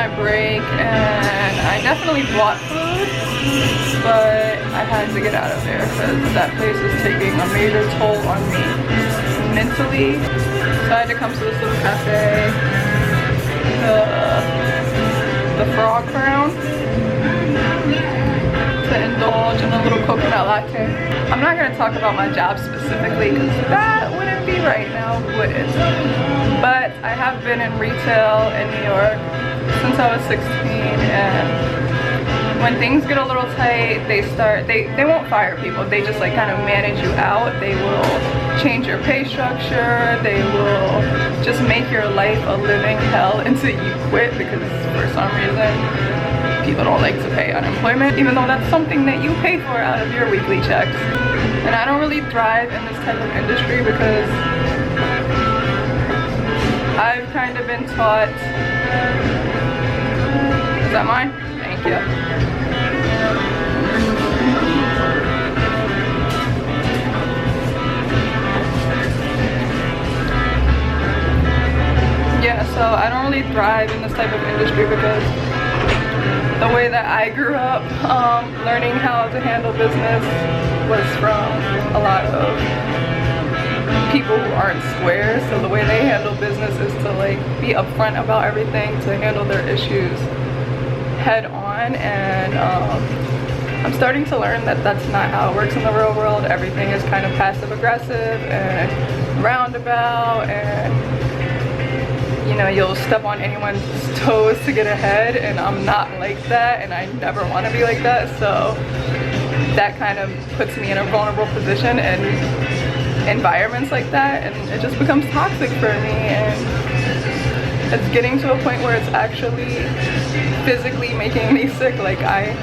my break and I definitely bought food, but I had to get out of there because that place is taking a major toll on me mentally. So I had to come to this little cafe, the Frog Crown, to indulge in a little coconut latte. I'm not going to talk about my job specifically because that wouldn't be right now, would it? But I have been in retail in New York since I was 16, and when things get a little tight, they won't fire people, they just like kind of manage you out. They will change your pay structure, they will just make your life a living hell until you quit, because for some reason people don't like to pay unemployment, even though that's something that you pay for out of your weekly checks. And I don't really thrive in this type of industry because I've kind of been taught. Is that mine? Thank you. Yeah, so I don't really thrive in this type of industry because the way that I grew up, learning how to handle business was from a lot of people who aren't square. So the way they handle business is to like be upfront about everything, to handle their issues head on, and I'm starting to learn that that's not how it works in the real world. Everything is kind of passive aggressive and roundabout, and you know, you'll step on anyone's toes to get ahead, and I'm not like that, and I never want to be like that. So that kind of puts me in a vulnerable position in environments like that, and it just becomes toxic for me, and it's getting to a point where it's actually physically making me sick. Like I'm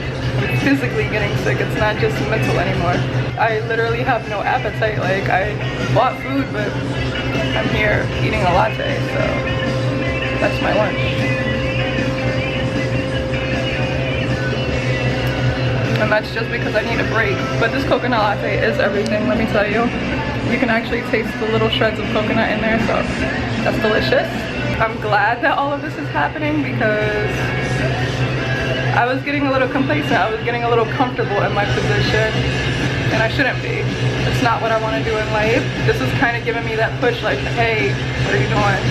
physically getting sick, it's not just mental anymore. I literally have no appetite. Like I bought food, but I'm here eating a latte, so that's my lunch. And that's just because I need a break. But this coconut latte is everything, let me tell you. You can actually taste the little shreds of coconut in there, so that's delicious. I'm glad that all of this is happening because I was getting a little complacent. I was getting a little comfortable in my position, and I shouldn't be. It's not what I want to do in life. This is kind of giving me that push, like, hey, what are you doing?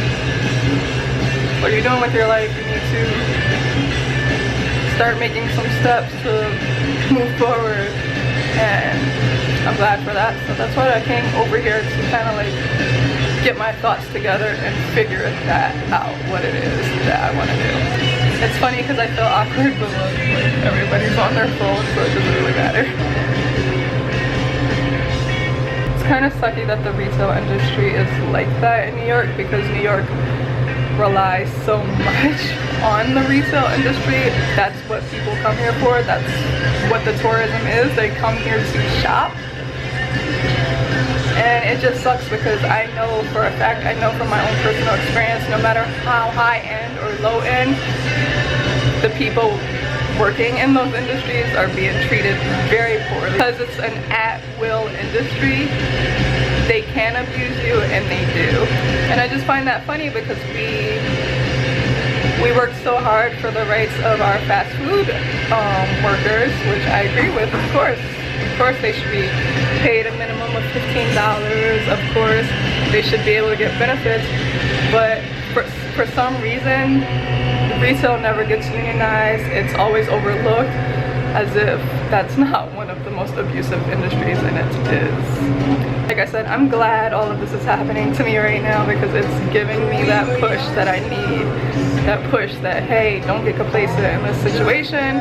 What are you doing with your life? You need to start making some steps to move forward, and I'm glad for that. So that's why I came over here, to kind of like get my thoughts together and figure that out, what it is that I want to do. It's funny because I feel awkward, but like everybody's on their phone, so it doesn't really matter. It's kind of sucky that the retail industry is like that in New York, because New York relies so much on the retail industry. That's what people come here for. That's what the tourism is. They come here to shop. And it just sucks because I know for a fact, I know from my own personal experience, no matter how high end or low end, the people working in those industries are being treated very poorly. Because it's an at-will industry, they can abuse you, and they do. And I just find that funny because we work so hard for the rights of our fast food workers, which I agree with, of course. Of course they should be paid a minimum of $15. Of course they should be able to get benefits, but for some reason retail never gets unionized. It's always overlooked as if that's not one of the most abusive industries, and it is. Like I said, I'm glad all of this is happening to me right now because it's giving me that push that I need. That push that, hey, don't get complacent in this situation.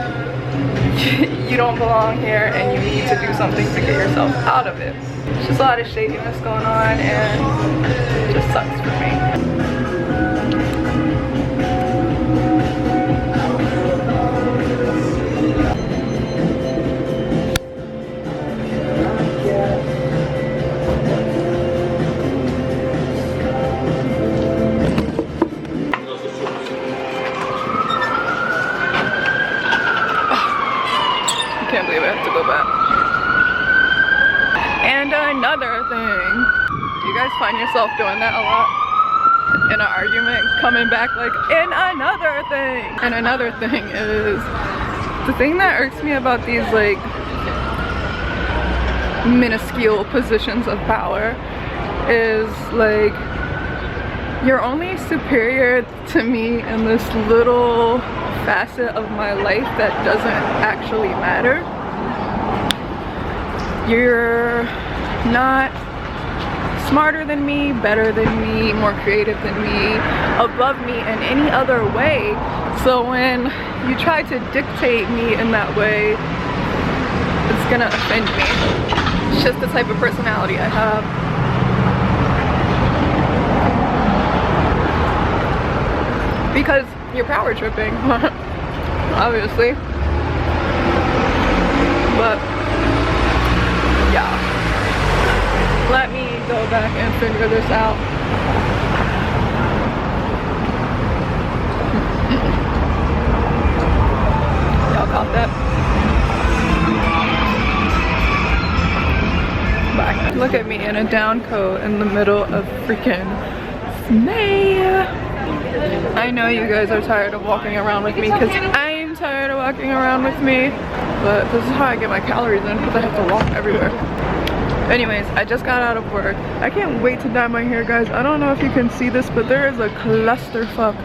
You don't belong here, and you need to do something to get yourself out of it. It's just a lot of shadiness going on, and it just sucks for me. I can't believe I have to go back. And another thing, do you guys find yourself doing that a lot? in an argument coming back like, and another thing. And another thing is, the thing that irks me about these like minuscule positions of power is like, you're only superior to me in this little facet of my life that doesn't actually matter. You're not smarter than me, better than me, more creative than me, above me in any other way. So when you try to dictate me in that way, it's gonna offend me. It's just the type of personality I have. Because you're power tripping, obviously. But yeah, let me go back and figure this out. Y'all caught that? Bye. Look at me in a down coat in the middle of freaking May. I know you guys are tired of walking around with me because I'm tired of walking around with me, but this is how I get my calories in because I have to walk everywhere. Anyways, I just got out of work. I can't wait to dye my hair, guys. I don't know if you can see this, but there is a clusterfuck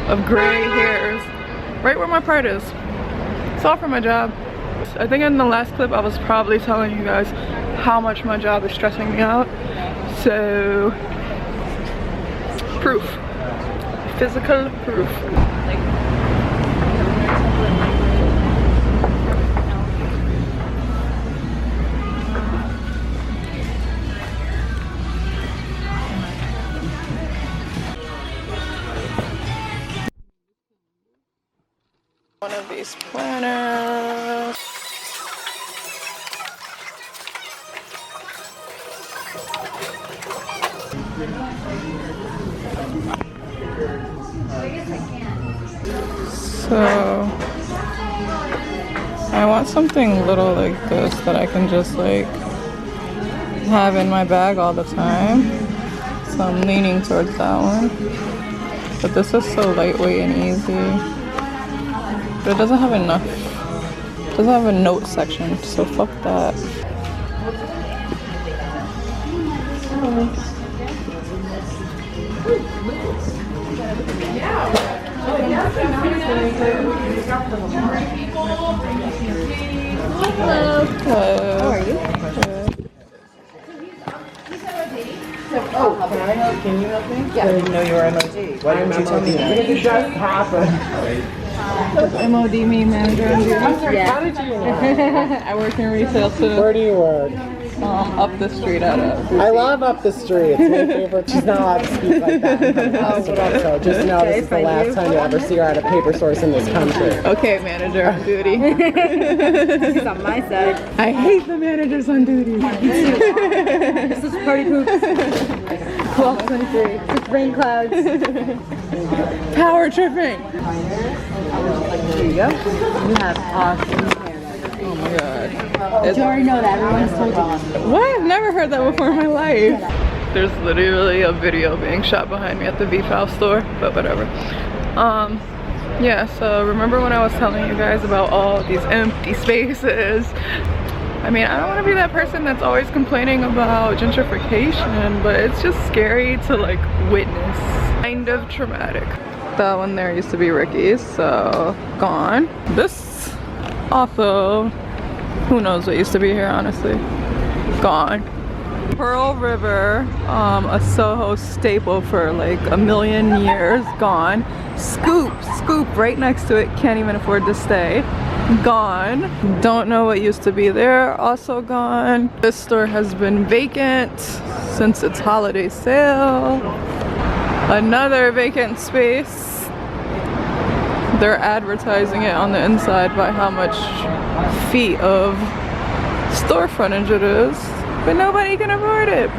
of gray hairs right where my part is. It's all for my job. I think in the last clip I was probably telling you guys how much my job is stressing me out. So, proof. Physical proof. One of these planners. So I want something little like this that I can just like have in my bag all the time. So I'm leaning towards that one. But this is so lightweight and easy. But it doesn't have enough. It doesn't have a note section, so fuck that. Hello. Hello. How are you? Good. Oh, can you help me? Yeah. I didn't know you were MOD. Why didn't you tell me that? Because it just happened. MOD me, manager on duty. I'm sorry, how did you know? I work in retail too. Where do you work? Up the street at a I love Up the Street. It's my favorite. She's not allowed to speak like that. So just know this is the last time you ever see her at a paper source in this country. Okay, manager on duty. She's on my side. I hate the managers on duty. This is party poops. 12:23. It's rain clouds. Power tripping. There you go. You have awesome hair. Oh my god. You already know that. Everyone's told you. What? I've never heard that before in my life. There's literally a video being shot behind me at the V-File store, but whatever. Yeah, so remember when I was telling you guys about all these empty spaces? I mean, I don't want to be that person that's always complaining about gentrification, but it's just scary to like witness. Kind of traumatic. That one there used to be Ricky's, so gone. This also, who knows what used to be here, honestly. Gone. Pearl River, a Soho staple for like a million years, gone. Scoop right next to it, can't even afford to stay. Gone. Don't know what used to be there, also gone. This store has been vacant since its holiday sale. Another vacant space. They're advertising it on the inside by how much feet of store frontage it is, but nobody can afford it.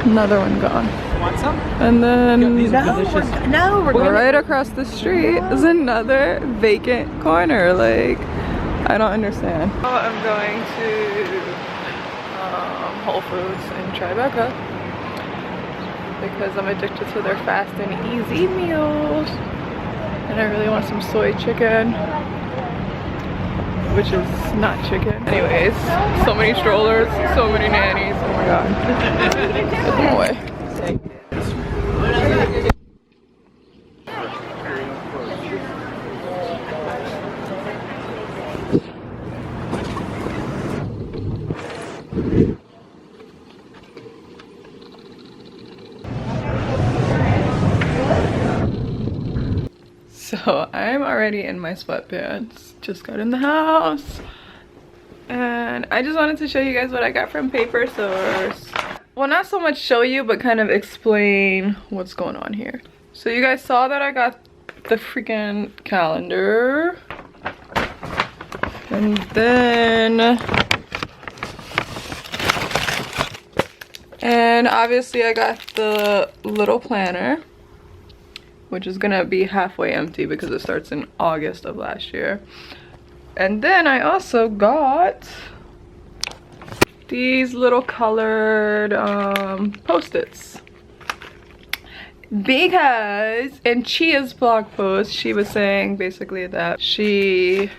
Another one gone. Want some? And then We're right across the street is another vacant corner. Like, I don't understand. I'm going to Whole Foods in Tribeca. because I'm addicted to their fast and easy meals. And I really want some soy chicken, which is not chicken. Anyways, so many strollers, so many nannies. Oh my god. Put them away. So I'm already in my sweatpants. Just got in the house. And I just wanted to show you guys what I got from Paper Source. Well, not so much show you, but kind of explain what's going on here. So you guys saw that I got the freaking calendar. And then... And obviously I got the little planner, which is gonna be halfway empty because it starts in August of last year. And then I also got these little colored Post-its. Because in Chia's blog post, she was saying basically that she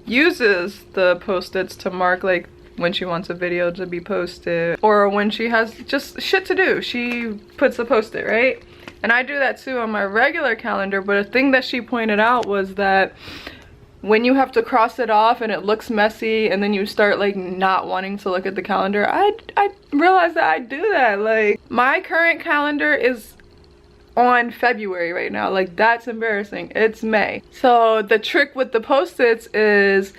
uses the Post-its to mark like when she wants a video to be posted or when she has just shit to do. She puts a Post-it, right? And I do that too on my regular calendar, but a thing that she pointed out was that when you have to cross it off and it looks messy and then you start like not wanting to look at the calendar, I realized that I do that. Like my current calendar is on February right now. Like that's embarrassing. It's May. So the trick with the Post-its is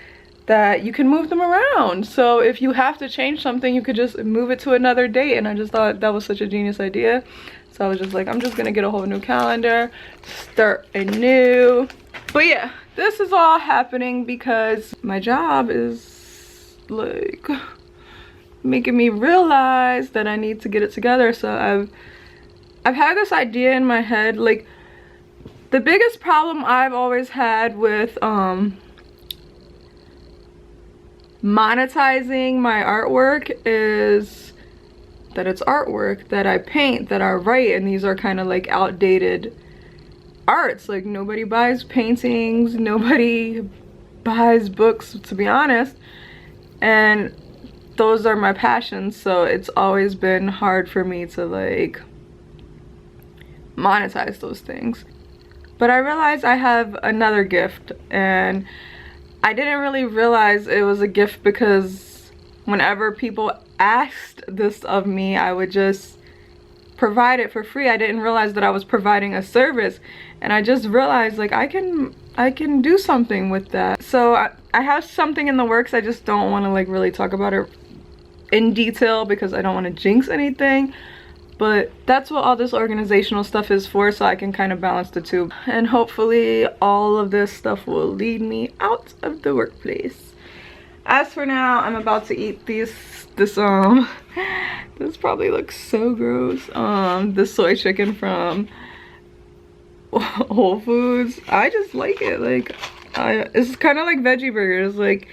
that you can move them around. So if you have to change something, you could just move it to another date. And I just thought that was such a genius idea. So I was just like, I'm just gonna get a whole new calendar, start anew. But yeah, this is all happening because my job is like making me realize that I need to get it together. So I've had this idea in my head. Like the biggest problem I've always had with monetizing my artwork is that it's artwork that I paint, that I write, and these are kind of like outdated arts. Like nobody buys paintings, nobody buys books, to be honest, and those are my passions. So it's always been hard for me to like monetize those things. But I realized I have another gift, and I didn't really realize it was a gift because whenever people asked this of me, I would just provide it for free. I didn't realize that I was providing a service, and I just realized like I can do something with that. So I have something in the works. I just don't want to like really talk about it in detail because I don't want to jinx anything. But that's what all this organizational stuff is for, so I can kind of balance the two. And hopefully all of this stuff will lead me out of the workplace. As for now, I'm about to eat this probably looks so gross. The soy chicken from Whole Foods. I just like it. Like, it's kind of like veggie burgers. Like,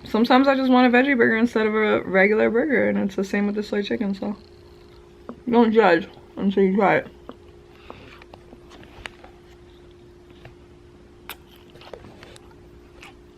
sometimes I just want a veggie burger instead of a regular burger, and it's the same with the soy chicken, so don't judge until you try it.